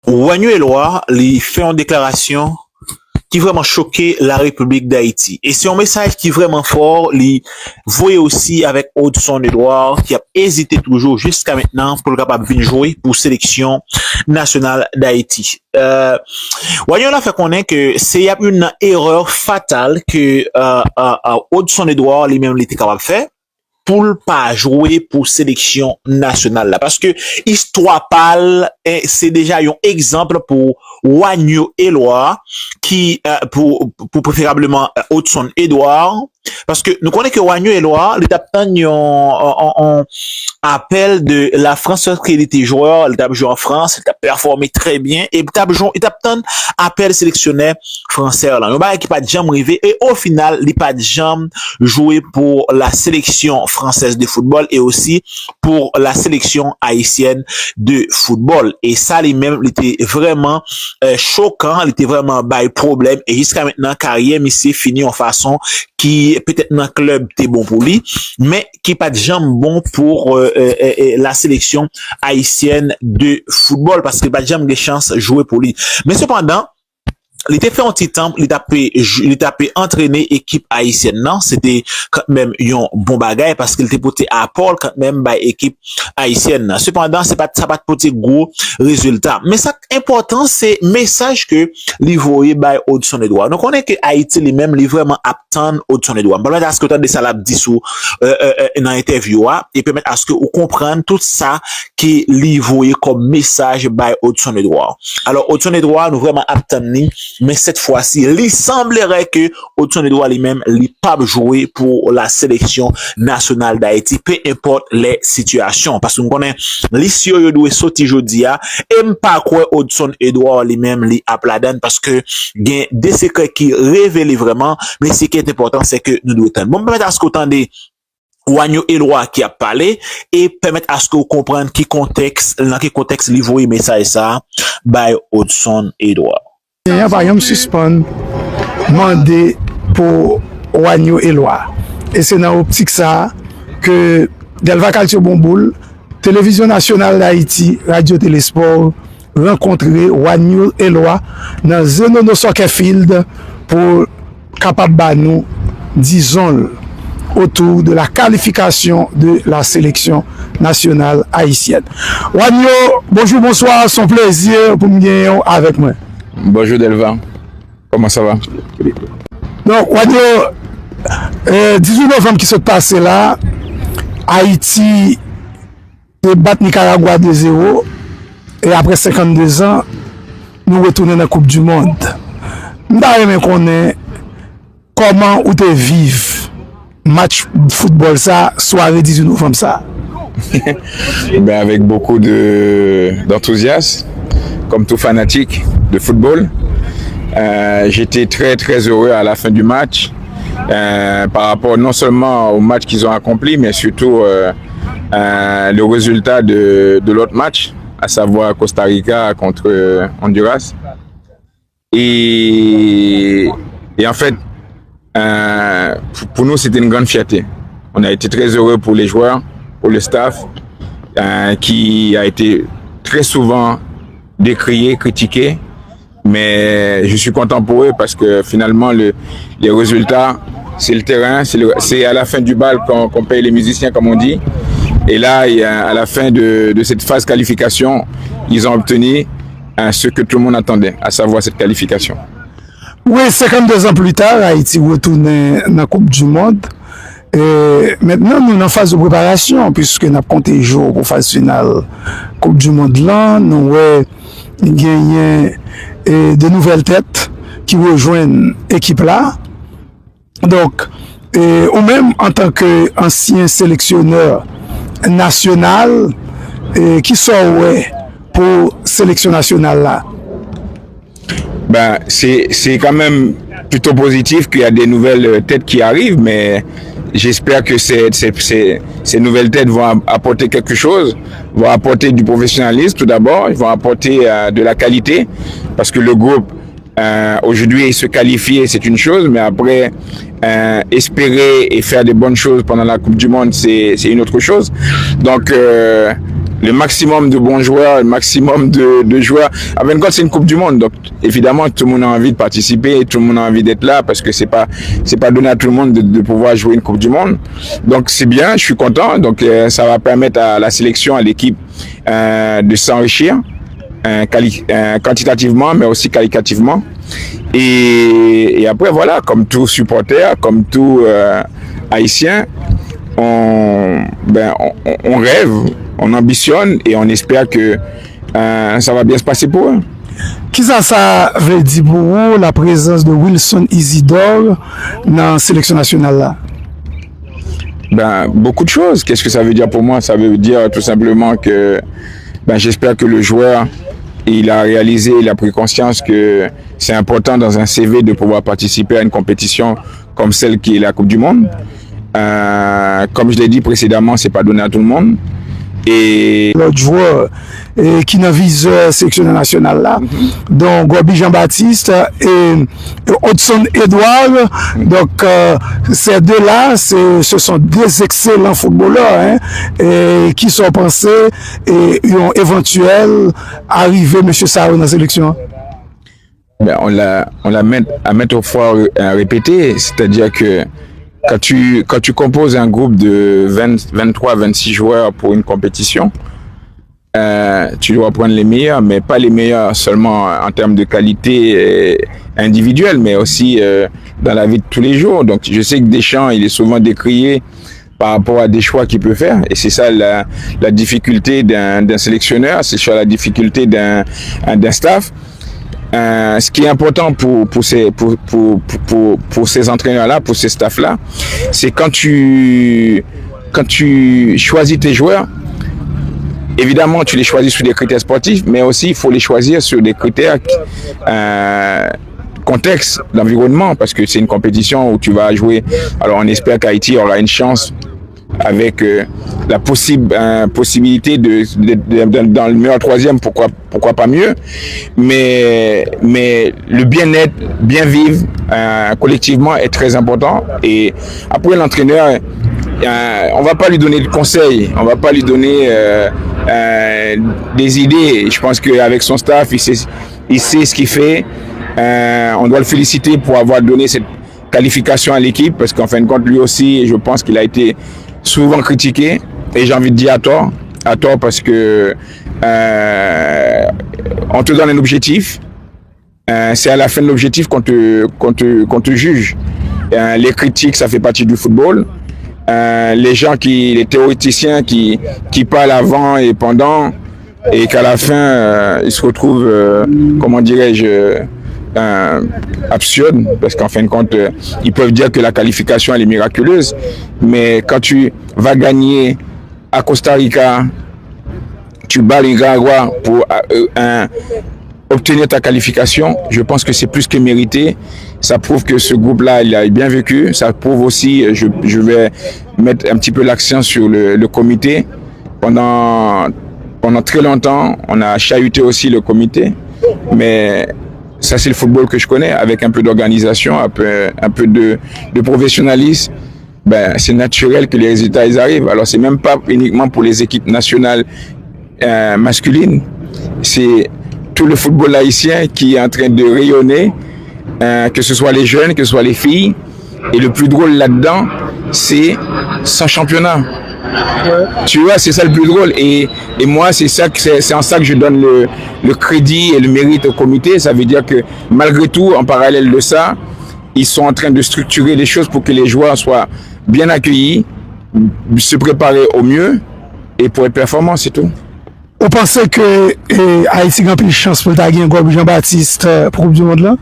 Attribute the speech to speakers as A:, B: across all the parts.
A: Wagner Eloi, il fait une déclaration qui vraiment choqué la République d'Haïti. Et c'est un message qui est vraiment fort, il voyait aussi avec Hudson Edouard, qui a hésité toujours jusqu'à maintenant pour le capable de jouer pour sélection nationale d'Haïti. Wagner a fait connaître que c'est une erreur fatale que Hudson Edouard lui-même était capable de faire pour ne pas jouer pour sélection nationale là. Parce que histoire parle, c'est déjà un exemple pour Wagner Eloi qui, pour préférablement Hudson Edouard. Parce que nous connaissons que Wagner Eloi, il a un appel de la France qu'il était joueur, il a joué en France, il a performé très bien, et il a un appel sélectionnaire français là. Il n'a pas de jamais arrivé, et au final, il n'a pas de jamais joué pour la sélection française de football et aussi pour la sélection haïtienne de football. Et ça, lui-même, il était vraiment choquant, il était vraiment by problème, et jusqu'à maintenant, carrière, il s'est fini en façon qui peut-être dans le club t'es bon pour lui, mais qui pas de jambes bon pour la sélection haïtienne de football parce qu'il pas de jambes de chance de jouer pour lui. Mais cependant, il était fait un petit temps, il tapé entraîner équipe haïtienne. Non, c'était quand même un bon bagage parce qu'il était porté à Paul quand même by équipe haïtienne. Cependant, ça pas porté gros résultat. Mais ça important, c'est message que li voyé by Hudson Edouard. Donc on est que Haïti lui-même li vraiment attend Hudson Edouard. Bon là, à ce que tu as de ça l'a dit sous dans interview et permettre à ce que vous comprendre tout ça qui li voyé comme message by Hudson Edouard. Alors Hudson Edouard nous vraiment attend mais cette fois-ci, il semblerait que Hudson Edouard lui-même n'a pas joué pour la sélection nationale d'Haïti, peu importe les situations. Parce que nous connaissons l'ici yo doit sortir jodi a, et pas quoi Hudson Edouard lui-même li a pladan parce que il y a des secrets qui révèlent vraiment, mais ce qui est important, c'est que nous devons attendre. Bon, permettre à ce qu'on entende Wagner Eloi qui a parlé et permettre à ce que vous compreniez dans quel contexte il voit message ça by Hudson Edouard.
B: Par exemple, suspend demandé pour Wagner Eloi. Et c'est dans l'optique ça que Delva Calcio Bomboul, Télévision Nationale d'Haïti, Radio Télésport, rencontré Wagner Eloi dans Zenono Soccer Field pour capable nous, disons, autour de la qualification de la sélection nationale haïtienne. Wagner, bonjour, bonsoir, son plaisir pour me avec moi.
C: Bonjour Delva, comment ça va?
B: Donc, Wagner, 18 novembre qui se passe là, Haïti bat Nicaragua 2-0 et après 52 ans, nous retournons dans la Coupe du Monde. Nous avons connaître comment vous te vivre match de football ça, soirée 18 novembre ça.
C: Ben avec beaucoup d'enthousiasme, comme tout fanatique de football. J'étais très très heureux à la fin du match par rapport non seulement au match qu'ils ont accompli, mais surtout le résultat de l'autre match, à savoir Costa Rica contre Honduras. Et en fait, pour nous, c'était une grande fierté. On a été très heureux pour les joueurs, pour le staff, qui a été très souvent décrié, critiqué, mais je suis content pour eux parce que finalement les résultats, c'est le terrain, c'est à la fin du bal qu'on paye les musiciens comme on dit, et là à la fin de cette phase qualification, ils ont obtenu ce que tout le monde attendait, à savoir cette qualification.
B: Oui, 52 ans plus tard, Haïti retourne dans la Coupe du Monde. Et maintenant, nous sommes en phase de préparation, puisque nous avons compté jours pour la phase finale Coupe du Monde là. Nous avons gagné de nouvelles têtes qui rejoignent l'équipe là. Donc, ou même en tant qu'ancien sélectionneur national, qui sort pour sélection nationale là?
C: Ben, c'est quand même plutôt positif qu'il y a des nouvelles têtes qui arrivent, mais j'espère que ces nouvelles têtes vont apporter quelque chose, vont apporter du professionnalisme tout d'abord, ils vont apporter de la qualité, parce que le groupe aujourd'hui se qualifier c'est une chose, mais après espérer et faire de bonnes choses pendant la Coupe du Monde c'est une autre chose. Donc le maximum de bons joueurs, le maximum de joueurs. À 24, c'est une Coupe du Monde, donc évidemment tout le monde a envie de participer, tout le monde a envie d'être là parce que c'est pas donné à tout le monde de pouvoir jouer une Coupe du Monde. Donc c'est bien, je suis content. Donc ça va permettre à la sélection, à l'équipe de s'enrichir quantitativement, mais aussi qualitativement. Et après voilà, comme tout supporter, comme tout haïtien, on rêve, on ambitionne et on espère que ça va bien se passer pour eux.
B: Qui ça veut dire pour vous la présence de Wilson Isidore dans la sélection nationale là?
C: Beaucoup de choses. Qu'est-ce que ça veut dire pour moi? Ça veut dire tout simplement que j'espère que le joueur il a réalisé, il a pris conscience que c'est important dans un CV de pouvoir participer à une compétition comme celle qui est la Coupe du Monde. Comme je l'ai dit précédemment, c'est pas donné à tout le monde. Et
B: l'autre joueur qui n'a visé sélection nationale là, donc Gobi Jean-Baptiste et Hudson Edouard. Donc ces deux-là, ce sont deux excellents footballeurs et qui sont pensés et ont éventuellement arrivé Monsieur Sao dans la sélection.
C: On l'a à mettre au fort répété, c'est-à-dire que quand tu composes un groupe de 23-26 joueurs pour une compétition, tu dois prendre les meilleurs, mais pas les meilleurs seulement en termes de qualité individuelle, mais aussi dans la vie de tous les jours. Donc je sais que Deschamps, il est souvent décrié par rapport à des choix qu'il peut faire, et c'est ça la difficulté d'un sélectionneur, c'est ça la difficulté d'un staff. Ce qui est important pour ces entraîneurs-là, pour ces staffs-là, c'est quand tu choisis tes joueurs, évidemment tu les choisis sur des critères sportifs, mais aussi il faut les choisir sur des critères contexte, l'environnement, parce que c'est une compétition où tu vas jouer. Alors on espère qu'Haïti aura une chance avec la possibilité dans le meilleur troisième, pourquoi pas mieux, mais le bien-être, bien vivre collectivement est très important. Et après l'entraîneur, on va pas lui donner de conseils, on va pas lui donner des idées. Je pense qu'avec son staff, il sait ce qu'il fait. On doit le féliciter pour avoir donné cette qualification à l'équipe, parce qu'en fin de compte, lui aussi, je pense qu'il a été souvent critiqué, et j'ai envie de dire à tort parce que on te donne un objectif, c'est à la fin de l'objectif qu'on te juge. Les critiques, ça fait partie du football. Les théoréticiens qui parlent avant et pendant, et qu'à la fin ils se retrouvent comment dirais-je, absurde, parce qu'en fin de compte ils peuvent dire que la qualification elle est miraculeuse, mais quand tu vas gagner à Costa Rica, tu bats les Nicaragua pour obtenir ta qualification, je pense que c'est plus que mérité. Ça prouve que ce groupe-là, il a bien vécu. Ça prouve aussi, je vais mettre un petit peu l'accent sur le comité. Pendant très longtemps, on a chahuté aussi le comité, mais ça, c'est le football que je connais, avec un peu d'organisation, un peu de professionnalisme. C'est naturel que les résultats ils arrivent. Alors, c'est même pas uniquement pour les équipes nationales masculines. C'est tout le football haïtien qui est en train de rayonner, que ce soit les jeunes, que ce soit les filles. Et le plus drôle là-dedans, c'est son championnat. Tu vois, c'est ça le plus drôle. Et moi, c'est en ça que je donne le crédit et le mérite au comité. Ça veut dire que malgré tout, en parallèle de ça, ils sont en train de structurer les choses pour que les joueurs soient bien accueillis, se préparer au mieux et pour être performants, c'est tout.
B: Vous pensez que Haïti a plus de chance pour gagner Gob Jean-Baptiste pour Coupe du Monde là?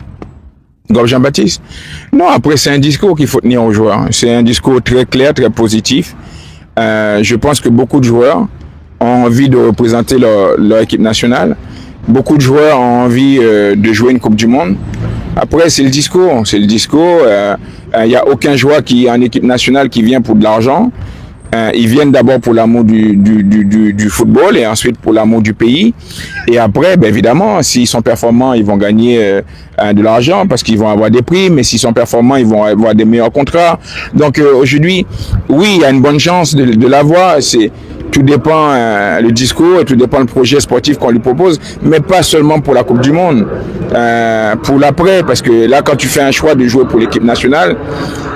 C: Gob Jean-Baptiste? Non, après c'est un discours qu'il faut tenir aux joueurs. C'est un discours très clair, très positif. Je pense que beaucoup de joueurs ont envie de représenter leur équipe nationale. Beaucoup de joueurs ont envie de jouer une Coupe du Monde. Après, c'est le discours. Il n'y a aucun joueur qui est en équipe nationale qui vient pour de l'argent. Ils viennent d'abord pour l'amour du football et ensuite pour l'amour du pays. Et après, évidemment, s'ils sont performants, ils vont gagner de l'argent parce qu'ils vont avoir des prix. Mais s'ils sont performants, ils vont avoir des meilleurs contrats. Donc aujourd'hui, oui, il y a une bonne chance de l'avoir. tout dépend le discours et tout dépend le projet sportif qu'on lui propose, mais pas seulement pour la Coupe du Monde, pour l'après, parce que là, quand tu fais un choix de jouer pour l'équipe nationale,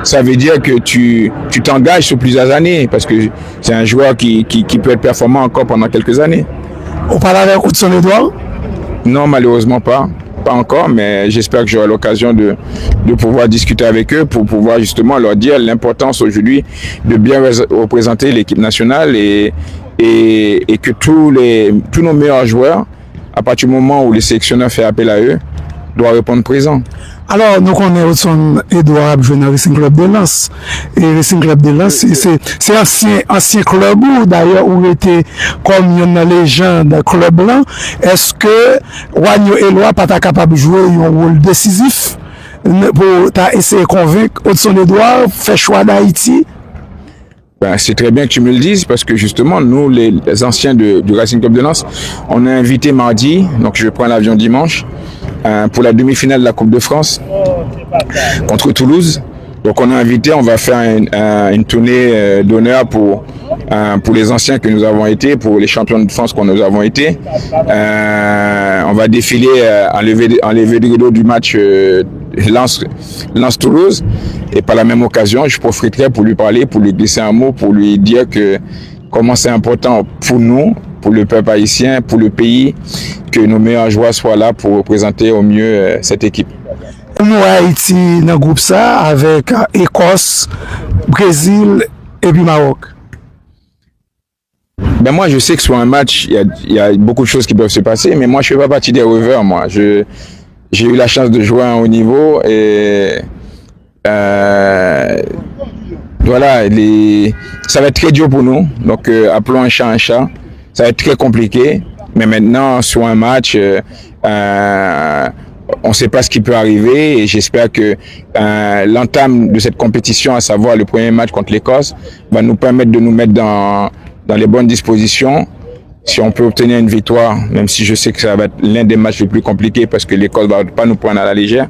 C: ça veut dire que tu t'engages sur plusieurs années, parce que c'est un joueur qui peut être performant encore pendant quelques années.
B: On parle avec Hudson Edouard?
C: Non, malheureusement pas encore, mais j'espère que j'aurai l'occasion de pouvoir discuter avec eux pour pouvoir justement leur dire l'importance aujourd'hui de bien représenter l'équipe nationale et que tous nos meilleurs joueurs, à partir du moment où les sélectionneurs font appel à eux, doivent répondre présent.
B: Alors, nous connaissons Hudson Edouard joué dans le Racing Club de Lens. Et le Racing Club de Lens, c'est ancien club où d'ailleurs où était comme une légende club blanc. Est-ce que Wagno Eloa pas capable de jouer un rôle décisif pour essayer de convaincre Hudson Edouard faire choix d'Haïti?
C: Ben, c'est très bien que tu me le dises parce que justement, nous, les anciens du Racing Club de Lens, on est invité mardi, donc je prends l'avion dimanche, pour la demi-finale de la Coupe de France contre Toulouse. Donc on a invité, on va faire une tournée d'honneur pour les anciens que nous avons été, pour les champions de France que nous avons été. On va défiler enlever de rideau du match Lens-Toulouse. Et par la même occasion, je profiterai pour lui parler, pour lui glisser un mot, pour lui dire que comment c'est important pour nous, pour le peuple haïtien, pour le pays, que nos meilleurs joueurs soient là pour représenter au mieux cette équipe.
B: Nous, Haïti, dans le groupe ça, avec Écosse, Brésil et puis Maroc.
C: Ben moi, je sais que sur un match, il y a beaucoup de choses qui peuvent se passer, mais moi, je ne fais pas partie des rêveurs, moi. J'ai eu la chance de jouer à un haut niveau et voilà, ça va être très dur pour nous. Donc, appelons un chat un chat. Ça va être très compliqué. Mais maintenant, sur un match, on ne sait pas ce qui peut arriver et j'espère que l'entame de cette compétition, à savoir le premier match contre l'Écosse, va nous permettre de nous mettre dans les bonnes dispositions. Si on peut obtenir une victoire, même si je sais que ça va être l'un des matchs les plus compliqués parce que l'Écosse ne va pas nous prendre à la légère,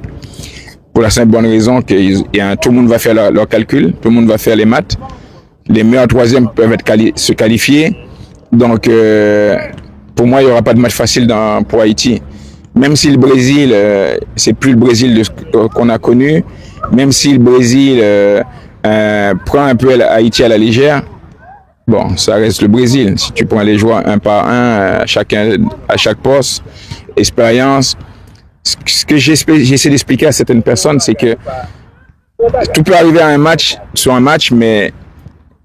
C: pour la simple bonne raison que tout le monde va faire leur calcul, tout le monde va faire les maths. Les meilleurs troisièmes peuvent se qualifier. Donc, pour moi, il n'y aura pas de match facile pour Haïti. Même si le Brésil, c'est plus le Brésil qu'on a connu, même si le Brésil prend un peu Haïti à la légère, bon, ça reste le Brésil. Si tu prends les joueurs un par un, chacun à chaque poste, expérience. Ce que j'essaie d'expliquer à certaines personnes, c'est que tout peut arriver sur un match, mais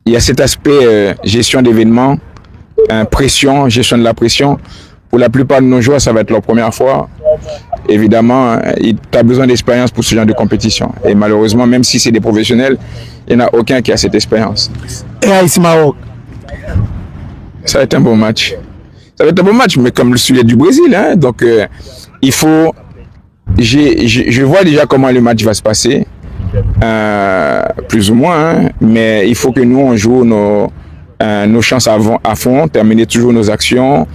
C: il y a cet aspect gestion d'événements, pression, gestion de la pression. Pour la plupart de nos joueurs, ça va être leur première fois. Évidemment, tu as besoin d'expérience pour ce genre de compétition. Et malheureusement, même si c'est des professionnels, il n'y en a aucun qui a cette expérience.
B: Et Haïti-Maroc?
C: Ça va être un bon match. Ça va être un bon match, mais comme celui du Brésil. Hein, donc, il faut... Je vois déjà comment le match va se passer, plus ou moins, hein, mais il faut que nous, on joue nos chances à fond, terminer toujours nos actions,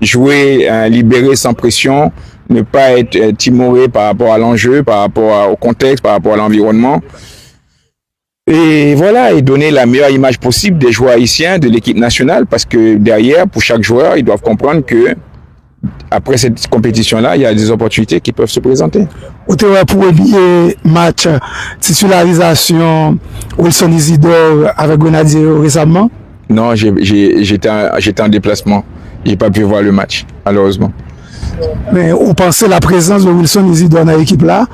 C: jouer libéré sans pression, ne pas être timoré par rapport à l'enjeu, par rapport au contexte, par rapport à l'environnement. Et voilà, et donner la meilleure image possible des joueurs haïtiens, de l'équipe nationale, parce que derrière, pour chaque joueur, ils doivent comprendre que après cette compétition-là, il y a des opportunités qui peuvent se présenter.
B: Vous avez pour le match titularisation Wilson Isidore avec Grenadier récemment?
C: Non, j'étais en déplacement. Je n'ai pas pu voir le match, malheureusement.
B: Mais on pensait la présence de Wilson Isidore dans l'équipe là,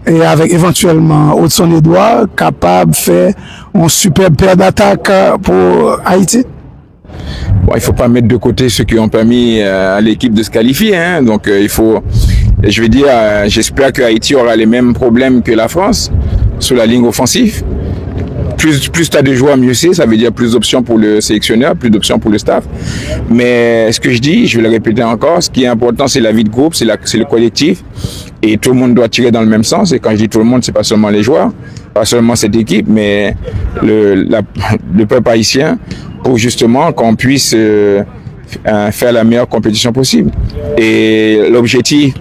B: et avec éventuellement Hudson Edouard capable de faire une superbe paire d'attaque pour Haïti?
C: Bon, il ne faut pas mettre de côté ceux qui ont permis à l'équipe de se qualifier. Hein. Donc, il faut, je vais dire, j'espère que Haïti aura les mêmes problèmes que la France sur la ligne offensive. Plus tu as de joueurs, mieux c'est. Ça veut dire plus d'options pour le sélectionneur, plus d'options pour le staff. Mais ce que je dis, je vais le répéter encore, ce qui est important, c'est la vie de groupe, c'est le collectif. Et tout le monde doit tirer dans le même sens. Et quand je dis tout le monde, c'est pas seulement les joueurs, pas seulement cette équipe, mais le peuple haïtien, pour justement qu'on puisse faire la meilleure compétition possible. Et l'objectif,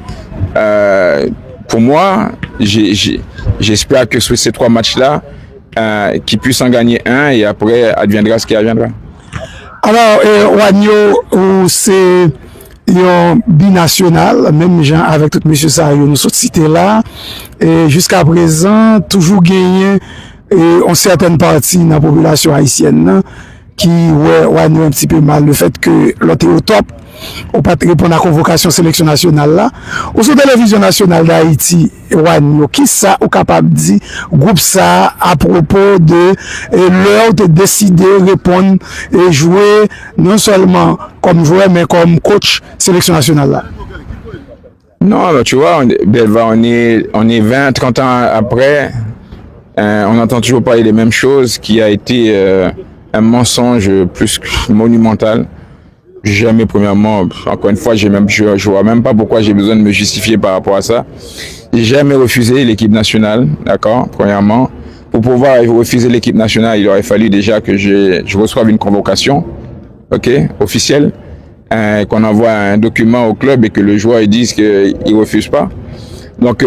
C: pour moi, j'espère que sur ces 3 matchs-là, qu'ils puissent en gagner un et après, adviendra ce qui adviendra.
B: Alors, Wanyo, c'est un binational, même gens avec tout monsieur ça, nous sommes cités là, et jusqu'à présent, toujours gagné en certaines parties de la population haïtienne qui Wanyo un petit peu mal le fait que l'autre est au top, ou pas répondre à la convocation sélection nationale là. Au sur télévision nationale d'Haïti, Wanyo, qui ça ou capable de dire groupe ça à propos de l'heure de décider répondre et jouer non seulement comme joueur mais comme coach sélection nationale là.
C: Non, tu vois, Belva, on est 20, 30 ans après, on entend toujours parler des mêmes choses, qui a été un mensonge plus que monumental. Jamais, premièrement, encore une fois, je vois même pas pourquoi j'ai besoin de me justifier par rapport à ça. J'ai jamais refusé l'équipe nationale, d'accord, premièrement. Pour pouvoir refuser l'équipe nationale, il aurait fallu déjà que je reçoive une convocation, ok, officielle, qu'on envoie un document au club et que le joueur dise qu'il refuse pas. Donc,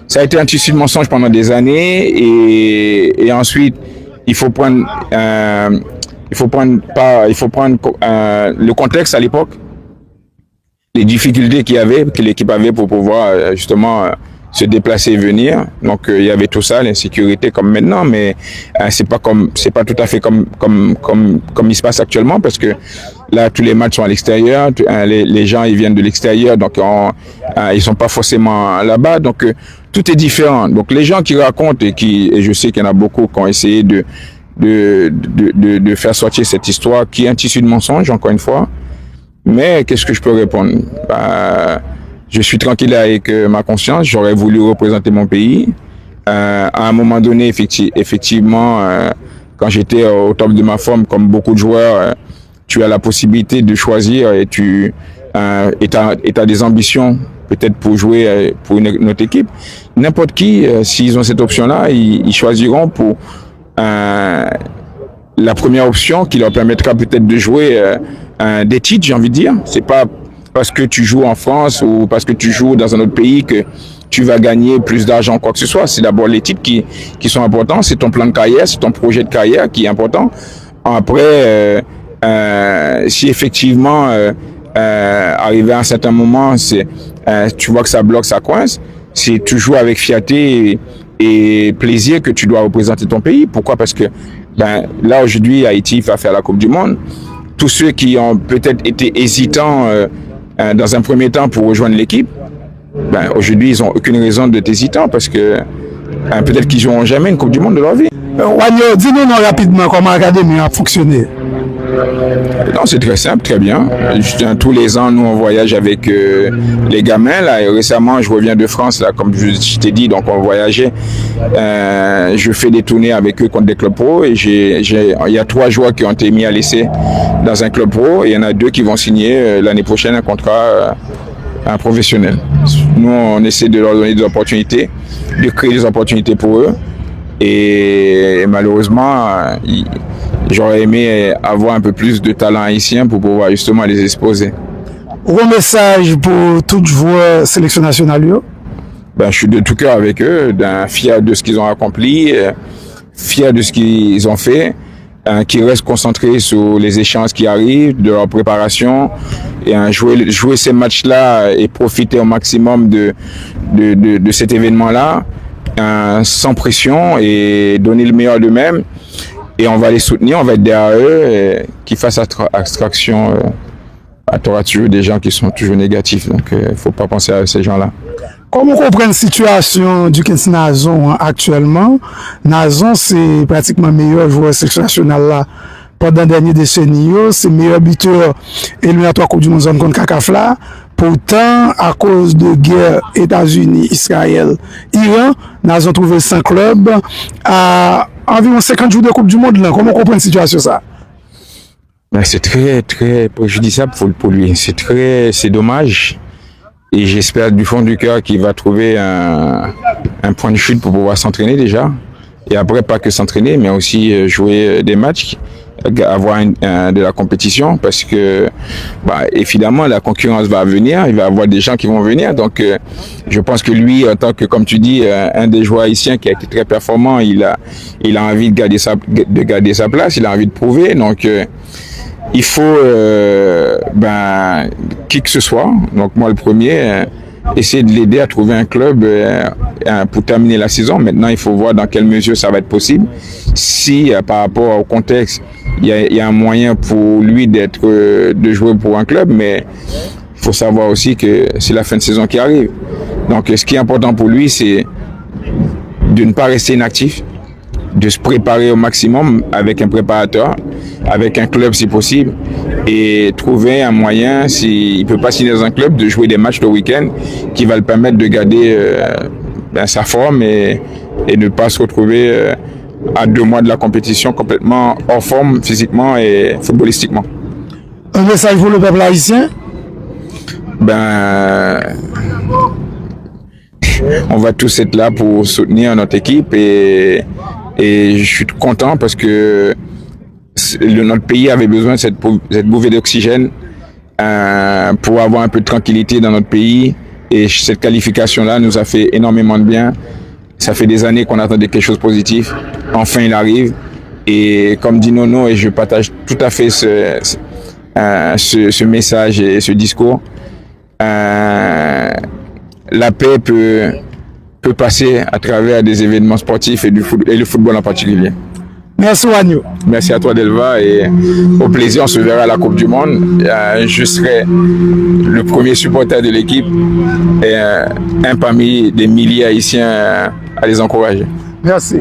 C: ça a été un tissu de mensonges pendant des années et ensuite, il faut prendre le contexte à l'époque, les difficultés que l'équipe avait pour pouvoir justement se déplacer et venir. Donc il y avait tout ça, l'insécurité comme maintenant, mais c'est pas tout à fait comme il se passe actuellement, parce que là tous les matchs sont à l'extérieur, les gens ils viennent de l'extérieur, donc ils sont pas forcément là-bas, donc tout est différent. Donc les gens qui racontent et je sais qu'il y en a beaucoup qui ont essayé de faire sortir cette histoire qui est un tissu de mensonges, encore une fois. Mais qu'est-ce que je peux répondre? Je suis tranquille avec ma conscience. J'aurais voulu représenter mon pays. À un moment donné, effectivement, quand j'étais au top de ma forme, comme beaucoup de joueurs, tu as la possibilité de choisir et tu as des ambitions peut-être pour jouer pour une autre équipe. N'importe qui, s'ils ont cette option-là, ils choisiront pour la première option qui leur permettra peut-être de jouer des titres, j'ai envie de dire. C'est pas parce que tu joues en France ou parce que tu joues dans un autre pays que tu vas gagner plus d'argent, quoi que ce soit. C'est d'abord les titres qui sont importants. C'est ton plan de carrière, c'est ton projet de carrière qui est important. Après, si effectivement, arrivé à un certain moment, tu vois que ça bloque, ça coince, c'est toujours avec fierté et plaisir que tu dois représenter ton pays. Pourquoi? Parce que là aujourd'hui, Haïti va faire la Coupe du Monde. Tous ceux qui ont peut-être été hésitants dans un premier temps pour rejoindre l'équipe, aujourd'hui ils n'ont aucune raison d'être hésitants, parce que peut-être qu'ils n'auront jamais une Coupe du Monde de leur vie.
B: Wanyo, dis-nous rapidement comment l'académie a fonctionné.
C: Non, c'est très simple, très bien. Tous les ans, nous, on voyage avec les gamins. Là, et récemment, je reviens de France, là, comme je t'ai dit, donc on voyageait. Je fais des tournées avec eux contre des clubs pro. Et il y a 3 joueurs qui ont été mis à l'essai dans un club pro. Et il y en a 2 qui vont signer l'année prochaine un contrat professionnel. Nous, on essaie de leur donner des opportunités, de créer des opportunités pour eux. Et malheureusement, j'aurais aimé avoir un peu plus de talent haïtien pour pouvoir justement les exposer.
B: Un message pour tous les joueurs sélection nationale?
C: Je suis de tout cœur avec eux, fier de ce qu'ils ont accompli, fier de ce qu'ils ont fait, qui restent concentrés sur les échéances qui arrivent, de leur préparation, et jouer ces matchs-là et profiter au maximum de cet événement-là, sans pression, et donner le meilleur d'eux-mêmes. Et on va les soutenir, on va être derrière eux, et qu'ils fassent abstraction à torature des gens qui sont toujours négatifs. Donc, il ne faut pas penser à ces gens-là.
B: Comment on comprend la situation du Kens Nazon actuellement? Nazon, c'est pratiquement le meilleur joueur sélection nationale là pendant la dernière décennie. C'est le meilleur buteur éliminatoire Coupe du Monde zone contre Kakafla. Pourtant, à cause de guerre États-Unis, Israël, Iran, Nazon trouvé 5 clubs à environ 50 jours de Coupe du Monde. Là. Comment on comprend la situation ça?
C: C'est très, très préjudiciable pour lui. C'est dommage. Et j'espère du fond du cœur qu'il va trouver un point de chute pour pouvoir s'entraîner déjà. Et après, pas que s'entraîner, mais aussi jouer des matchs, avoir de la compétition, parce que évidemment la concurrence va venir, il va y avoir des gens qui vont venir. Donc je pense que lui, en tant que, comme tu dis, un des joueurs haïtiens qui a été très performant, il a envie de garder sa place, il a envie de prouver. Donc il faut, qui que ce soit, donc moi le premier, essayer de l'aider à trouver un club pour terminer la saison. Maintenant, il faut voir dans quelle mesure ça va être possible. Si, par rapport au contexte, il y a un moyen pour lui de jouer pour un club, mais il faut savoir aussi que c'est la fin de saison qui arrive. Donc, ce qui est important pour lui, c'est de ne pas rester inactif, de se préparer au maximum avec un préparateur, avec un club si possible, et trouver un moyen, s'il ne peut pas signer dans un club, de jouer des matchs le week-end qui va le permettre de garder sa forme et ne pas se retrouver à 2 mois de la compétition complètement hors forme physiquement et footballistiquement.
B: Un message pour le peuple haïtien?
C: On va tous être là pour soutenir notre équipe et je suis content parce que notre pays avait besoin de cette bouffée d'oxygène pour avoir un peu de tranquillité dans notre pays, et cette qualification-là nous a fait énormément de bien. Ça fait des années qu'on attendait quelque chose de positif. Enfin, il arrive. Et comme dit Nono, et je partage tout à fait ce message et ce discours, la paix peut passer à travers des événements sportifs et le football en particulier.
B: Merci Wagno.
C: Merci à toi Delva, et au plaisir, on se verra à la Coupe du Monde. Je serai le premier supporter de l'équipe et un parmi des milliers haïtiens à les encourager.
B: Merci.